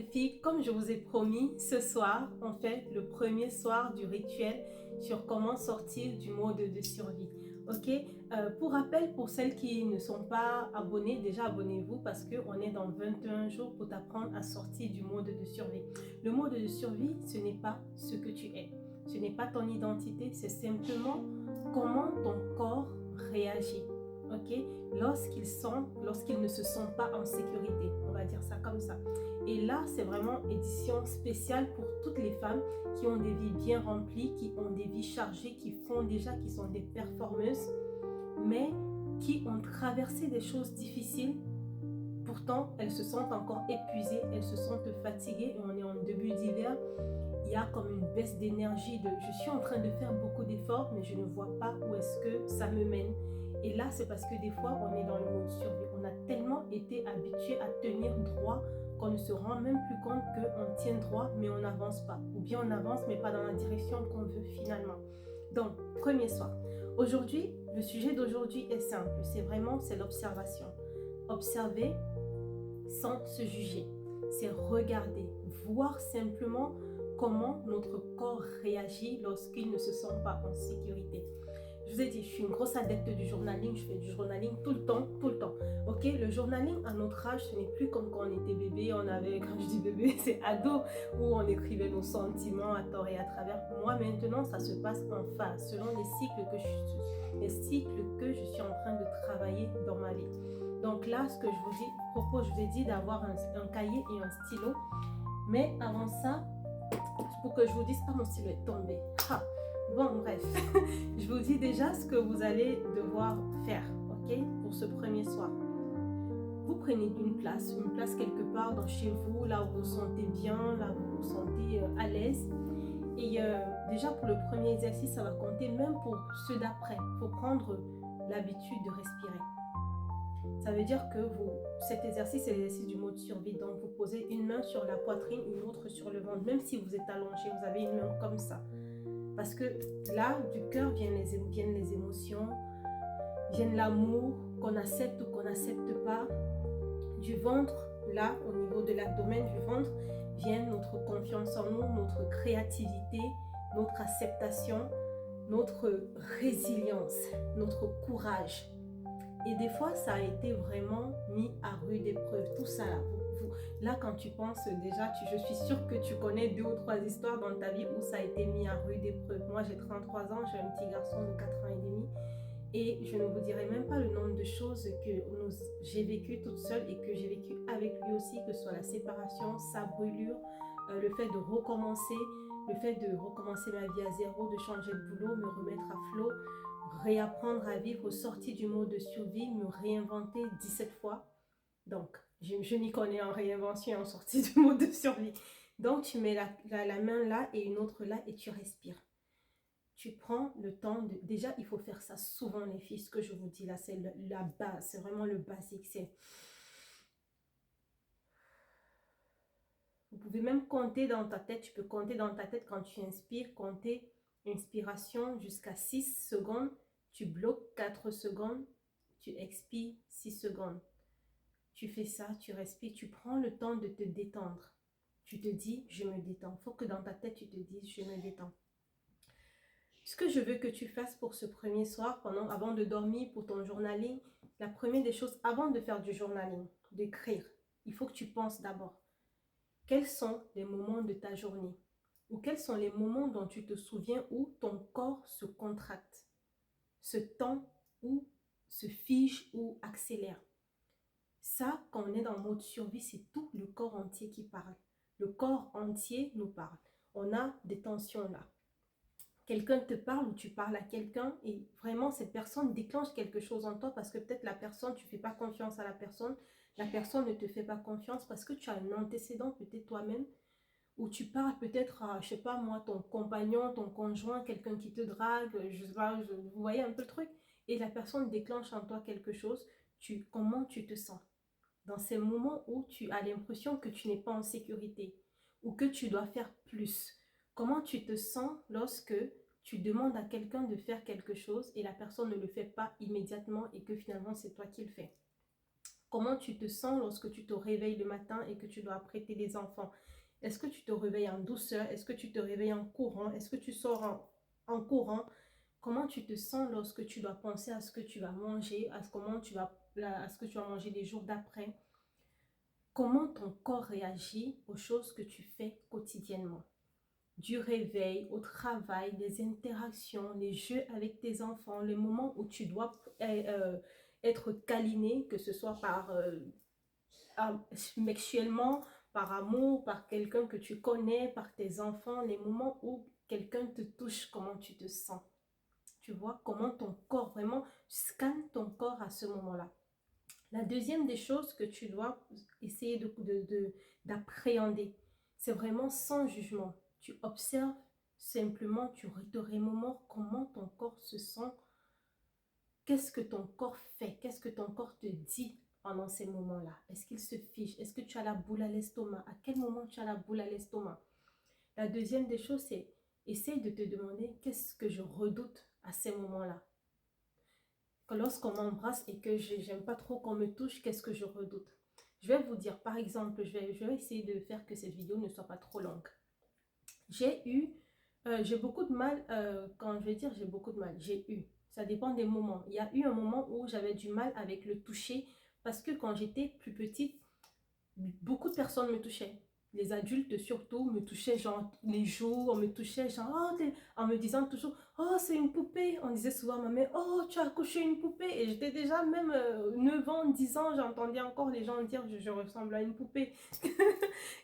Les filles, comme je vous ai promis, ce soir, on fait le premier soir du rituel sur comment sortir du mode de survie. Ok. Pour rappel, pour celles qui ne sont pas abonnées, déjà abonnez-vous parce qu'on est dans 21 jours pour t'apprendre à sortir du mode de survie. Le mode de survie, ce n'est pas ce que tu es. Ce n'est pas ton identité, c'est simplement comment ton corps réagit. Ok, lorsqu'ils ne se sentent pas en sécurité, on va dire ça comme ça. Et là, c'est vraiment édition spéciale pour toutes les femmes qui ont des vies bien remplies, qui ont des vies chargées, qui sont des performeuses, mais qui ont traversé des choses difficiles. Pourtant, elles se sentent encore épuisées, elles se sentent fatiguées et on est en début d'hiver. Il y a comme une baisse d'énergie je suis en train de faire beaucoup d'efforts, mais je ne vois pas où est-ce que ça me mène. Et là, c'est parce que des fois, on est dans le mode survie. On a tellement été habitué à tenir droit qu'on ne se rend même plus compte qu'on tient droit, mais on n'avance pas. Ou bien on avance, mais pas dans la direction qu'on veut finalement. Donc, premier soir. Aujourd'hui, le sujet d'aujourd'hui est simple. C'est l'observation. Observer sans se juger. C'est regarder, voir simplement comment notre corps réagit lorsqu'il ne se sent pas en sécurité. Je vous ai dit, je suis une grosse adepte du journaling, je fais du journaling tout le temps, tout le temps. Ok, le journaling à notre âge, ce n'est plus comme quand on était bébé, quand je dis bébé, c'est ado, où on écrivait nos sentiments à tort et à travers. Moi maintenant, ça se passe en phase, selon les cycles que je suis en train de travailler dans ma vie. Donc là, ce que je vous ai dit d'avoir un cahier et un stylo. Mais avant ça, pour que je vous dise, mon stylo est tombé. Ah. Bon, bref, je vous dis déjà ce que vous allez devoir faire, ok, pour ce premier soir. Vous prenez une place quelque part dans chez vous, là où vous vous sentez bien, là où vous vous sentez à l'aise. Et déjà pour le premier exercice, ça va compter même pour ceux d'après. Il faut prendre l'habitude de respirer. Ça veut dire que cet exercice est l'exercice du mode survie. Donc vous posez une main sur la poitrine, une autre sur le ventre. Même si vous êtes allongé, vous avez une main comme ça. Parce que là, du cœur viennent les émotions, viennent l'amour, qu'on accepte ou qu'on n'accepte pas. Du ventre, là, au niveau de l'abdomen du ventre, vient notre confiance en nous, notre créativité, notre acceptation, notre résilience, notre courage. Et des fois, ça a été vraiment mis à rude épreuve. Tout ça, là, quand tu penses déjà, je suis sûre que tu connais 2 ou 3 histoires dans ta vie où ça a été mis à rude épreuve. Moi, j'ai 33 ans, j'ai un petit garçon de 4 ans et demi. Et je ne vous dirai même pas le nombre de choses que j'ai vécues toute seule et que j'ai vécues avec lui aussi, que ce soit la séparation, sa brûlure, le fait de recommencer ma vie à zéro, de changer de boulot, me remettre à flot, réapprendre à vivre, sortir du mode de survie, me réinventer 17 fois. Donc, je m'y connais en réinvention et en sortie du mode de survie. Donc, tu mets la main là et une autre là et tu respires. Tu prends le temps de... Déjà, il faut faire ça souvent, les filles. Ce que je vous dis là, c'est la base. C'est vraiment le basique. Vous pouvez même compter dans ta tête. Tu peux compter dans ta tête quand tu inspires. Compter inspiration jusqu'à 6 secondes. Tu bloques 4 secondes. Tu expires 6 secondes. Tu fais ça, tu respires. Tu prends le temps de te détendre. Tu te dis, je me détends. Il faut que dans ta tête, tu te dises, je me détends. Ce que je veux que tu fasses pour ce premier soir, avant de dormir, pour ton journaling, la première des choses, avant de faire du journaling, d'écrire, il faut que tu penses d'abord. Quels sont les moments de ta journée? Ou quels sont les moments dont tu te souviens où ton corps se contracte? Se tend ou se fige ou accélère? Ça, quand on est dans le mode survie, c'est tout le corps entier qui parle. Le corps entier nous parle. On a des tensions là. Quelqu'un te parle ou tu parles à quelqu'un et vraiment cette personne déclenche quelque chose en toi parce que peut-être la personne, tu ne fais pas confiance à la personne ne te fait pas confiance parce que tu as un antécédent peut-être toi-même ou tu parles peut-être à, je sais pas moi, ton compagnon, ton conjoint, quelqu'un qui te drague, je sais pas, vous voyez un peu le truc et la personne déclenche en toi quelque chose, comment tu te sens? Dans ces moments où tu as l'impression que tu n'es pas en sécurité ou que tu dois faire plus, comment tu te sens lorsque tu demandes à quelqu'un de faire quelque chose et la personne ne le fait pas immédiatement et que finalement c'est toi qui le fais? Comment tu te sens lorsque tu te réveilles le matin et que tu dois apprêter les enfants? Est-ce que tu te réveilles en douceur? Est-ce que tu te réveilles en courant? Est-ce que tu sors en courant? Comment tu te sens lorsque tu dois penser à ce que tu vas manger, à ce que tu vas manger les jours d'après? Comment ton corps réagit aux choses que tu fais quotidiennement? Du réveil au travail, des interactions, les jeux avec tes enfants, les moments où tu dois être câliné, que ce soit sexuellement, par amour, par quelqu'un que tu connais, par tes enfants, les moments où quelqu'un te touche, comment tu te sens? Tu vois, comment ton corps, vraiment, scanne ton corps à ce moment-là. La deuxième des choses que tu dois essayer d'appréhender, c'est vraiment sans jugement. Tu observes simplement, tu te remémores comment ton corps se sent, qu'est-ce que ton corps fait, qu'est-ce que ton corps te dit pendant ces moments-là. Est-ce qu'il se fiche? Est-ce que tu as la boule à l'estomac? À quel moment tu as la boule à l'estomac? La deuxième des choses, c'est essaye de te demander qu'est-ce que je redoute à ces moments-là. Lorsqu'on m'embrasse et que j'aime pas trop qu'on me touche, qu'est-ce que je redoute? Je vais vous dire, par exemple, je vais essayer de faire que cette vidéo ne soit pas trop longue. J'ai beaucoup de mal, quand je vais dire j'ai beaucoup de mal, ça dépend des moments. Il y a eu un moment où j'avais du mal avec le toucher parce que quand j'étais plus petite, beaucoup de personnes me touchaient. Les adultes surtout me touchaient genre les joues, on me touchait genre en me disant toujours oh c'est une poupée. On disait souvent à ma mère oh tu as accouché une poupée et j'étais déjà même 9 ans, 10 ans, j'entendais encore les gens dire je ressemble à une poupée.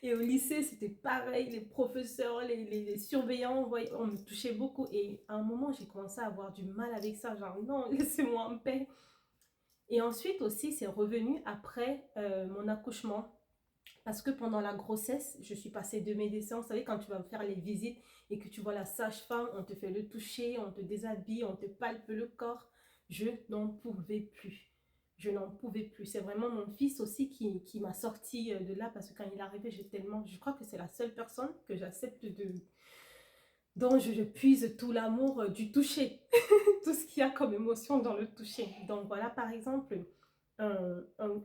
Et au lycée c'était pareil, les professeurs, les surveillants, on me touchait beaucoup et à un moment j'ai commencé à avoir du mal avec ça, genre non laissez-moi en paix. Et ensuite aussi c'est revenu après mon accouchement. Parce que pendant la grossesse, je suis passée de médecin. Vous savez, quand tu vas faire les visites et que tu vois la sage-femme, on te fait le toucher, on te déshabille, on te palpe le corps. Je n'en pouvais plus. Je n'en pouvais plus. C'est vraiment mon fils aussi qui m'a sorti de là parce que quand il est arrivé, je crois que c'est la seule personne que j'accepte dont je puise tout l'amour du toucher. Tout ce qu'il y a comme émotion dans le toucher. Donc voilà, par exemple,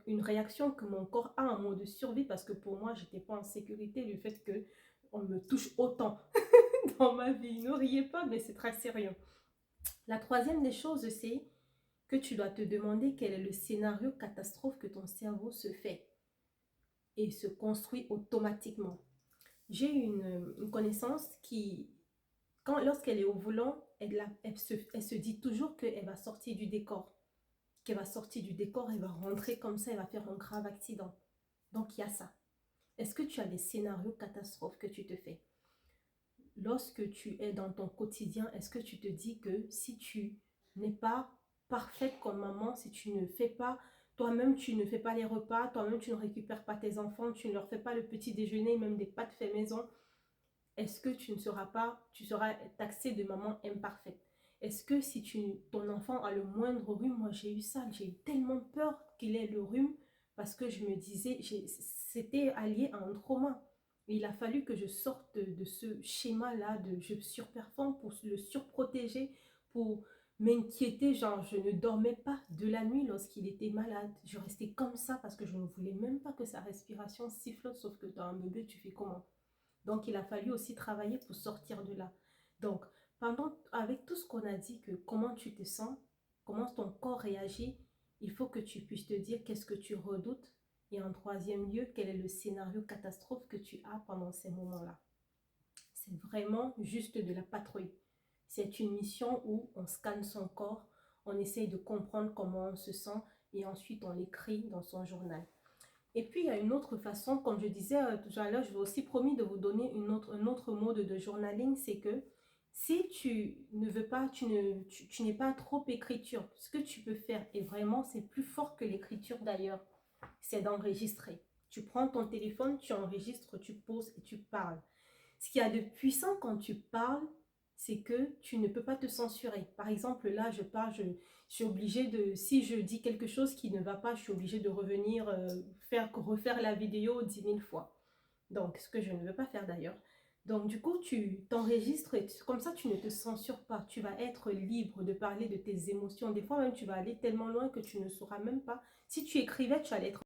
une réaction que mon corps a en mode survie parce que pour moi, j'étais pas en sécurité du fait que on me touche autant dans ma vie. Ne riez pas, mais c'est très sérieux. La troisième des choses, c'est que tu dois te demander quel est le scénario catastrophe que ton cerveau se fait et se construit automatiquement. J'ai une connaissance qui, lorsqu'elle est au volant, elle se dit toujours qu'elle va sortir du décor. Qu'elle va sortir du décor, elle va rentrer comme ça, elle va faire un grave accident. Donc, il y a ça. Est-ce que tu as des scénarios catastrophes que tu te fais? Lorsque tu es dans ton quotidien, est-ce que tu te dis que si tu n'es pas parfaite comme maman, si tu ne fais pas, toi-même tu ne fais pas les repas, toi-même tu ne récupères pas tes enfants, tu ne leur fais pas le petit déjeuner, même des pâtes fait maison, est-ce que tu seras taxée de maman imparfaite? Est-ce que si ton enfant a le moindre rhume, moi j'ai eu ça, j'ai eu tellement peur qu'il ait le rhume parce que je me disais, c'était allié à un trauma. Et il a fallu que je sorte de ce schéma-là de je surperforme pour le surprotéger, pour m'inquiéter, genre je ne dormais pas de la nuit lorsqu'il était malade. Je restais comme ça parce que je ne voulais même pas que sa respiration sifflote, sauf que dans un bébé, tu fais comment? Donc, il a fallu aussi travailler pour sortir de là. Donc, avec tout ce qu'on a dit, que comment tu te sens, comment ton corps réagit, il faut que tu puisses te dire qu'est-ce que tu redoutes. Et en troisième lieu, quel est le scénario catastrophe que tu as pendant ces moments-là. C'est vraiment juste de la patrouille. C'est une mission où on scanne son corps, on essaye de comprendre comment on se sent et ensuite on l'écrit dans son journal. Et puis, il y a une autre façon, comme je disais tout à l'heure, je vous ai aussi promis de vous donner un autre mode de journaling, c'est que si tu ne veux pas, tu n'es pas trop écriture, ce que tu peux faire, et vraiment c'est plus fort que l'écriture d'ailleurs, c'est d'enregistrer. Tu prends ton téléphone, tu enregistres, tu poses et tu parles. Ce qu'il y a de puissant quand tu parles, c'est que tu ne peux pas te censurer. Par exemple, là, je parle, je suis obligée de, si je dis quelque chose qui ne va pas, je suis obligée de revenir, refaire la vidéo 10 000 fois. Donc, ce que je ne veux pas faire d'ailleurs. Donc, du coup, tu t'enregistres et comme ça, tu ne te censures pas. Tu vas être libre de parler de tes émotions. Des fois, même, tu vas aller tellement loin que tu ne sauras même pas. Si tu écrivais, tu allais être